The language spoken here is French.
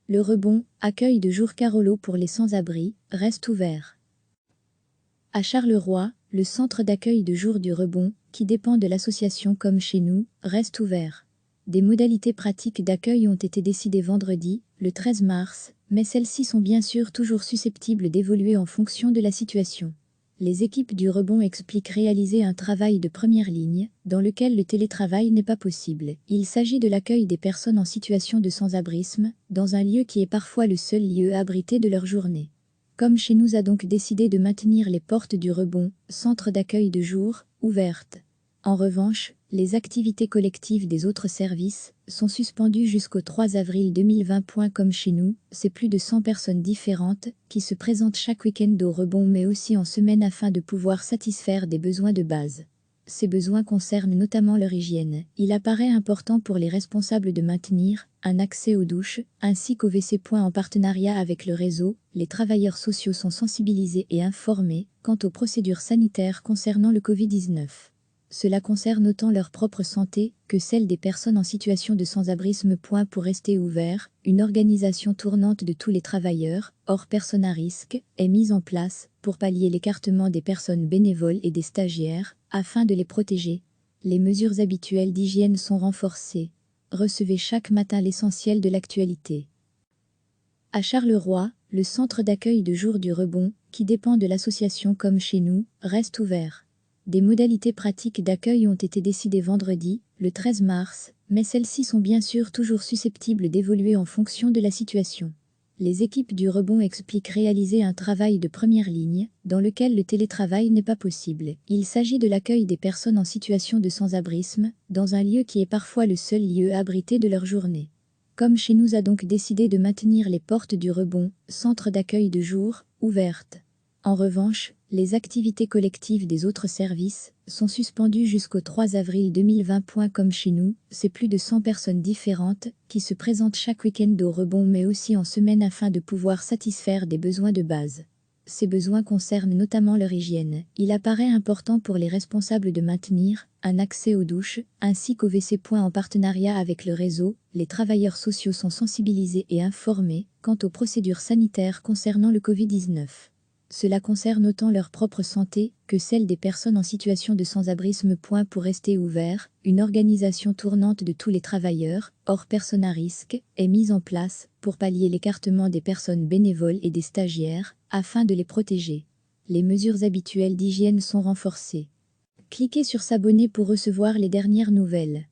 Le Rebond, accueil de jour Carolo pour les sans-abri, reste ouvert. À Charleroi, le centre d'accueil de jour du Rebond, qui dépend de l'association Comme chez nous, reste ouvert. Des modalités pratiques d'accueil ont été décidées vendredi, le 13 mars, mais celles-ci sont bien sûr toujours susceptibles d'évoluer en fonction de la situation. Les équipes du Rebond expliquent réaliser un travail de première ligne, dans lequel le télétravail n'est pas possible. Il s'agit de l'accueil des personnes en situation de sans-abrisme, dans un lieu qui est parfois le seul lieu abrité de leur journée. Comme chez nous a donc décidé de maintenir les portes du Rebond, centre d'accueil de jour, ouvertes. En revanche, les activités collectives des autres services sont suspendues jusqu'au 3 avril 2020. Comme chez nous, c'est plus de 100 personnes différentes qui se présentent chaque week-end au Rebond mais aussi en semaine afin de pouvoir satisfaire des besoins de base. Ces besoins concernent notamment leur hygiène. Il apparaît important pour les responsables de maintenir un accès aux douches, ainsi qu'au WC. En partenariat avec le réseau, les travailleurs sociaux sont sensibilisés et informés quant aux procédures sanitaires concernant le Covid-19. Cela concerne autant leur propre santé que celle des personnes en situation de sans-abrisme. Pour rester ouvert, une organisation tournante de tous les travailleurs, hors personnes à risque, est mise en place pour pallier l'écartement des personnes bénévoles et des stagiaires, afin de les protéger. Les mesures habituelles d'hygiène sont renforcées. Recevez chaque matin l'essentiel de l'actualité. À Charleroi, le centre d'accueil de jour du Rebond, qui dépend de l'association Comme chez nous, reste ouvert. Des modalités pratiques d'accueil ont été décidées vendredi, le 13 mars, mais celles-ci sont bien sûr toujours susceptibles d'évoluer en fonction de la situation. Les équipes du Rebond expliquent réaliser un travail de première ligne, dans lequel le télétravail n'est pas possible. Il s'agit de l'accueil des personnes en situation de sans-abrisme, dans un lieu qui est parfois le seul lieu abrité de leur journée. Comme chez nous a donc décidé de maintenir les portes du Rebond, centre d'accueil de jour, ouvertes. En revanche, les activités collectives des autres services sont suspendues jusqu'au 3 avril 2020. Comme chez nous, c'est plus de 100 personnes différentes qui se présentent chaque week-end au Rebond mais aussi en semaine afin de pouvoir satisfaire des besoins de base. Ces besoins concernent notamment leur hygiène. Il apparaît important pour les responsables de maintenir un accès aux douches, ainsi qu'au WC. En partenariat avec le réseau, les travailleurs sociaux sont sensibilisés et informés quant aux procédures sanitaires concernant le Covid-19. Cela concerne autant leur propre santé que celle des personnes en situation de sans-abrisme. Pour rester ouvert, une organisation tournante de tous les travailleurs, hors personnes à risque, est mise en place pour pallier l'écartement des personnes bénévoles et des stagiaires, afin de les protéger. Les mesures habituelles d'hygiène sont renforcées. Cliquez sur s'abonner pour recevoir les dernières nouvelles.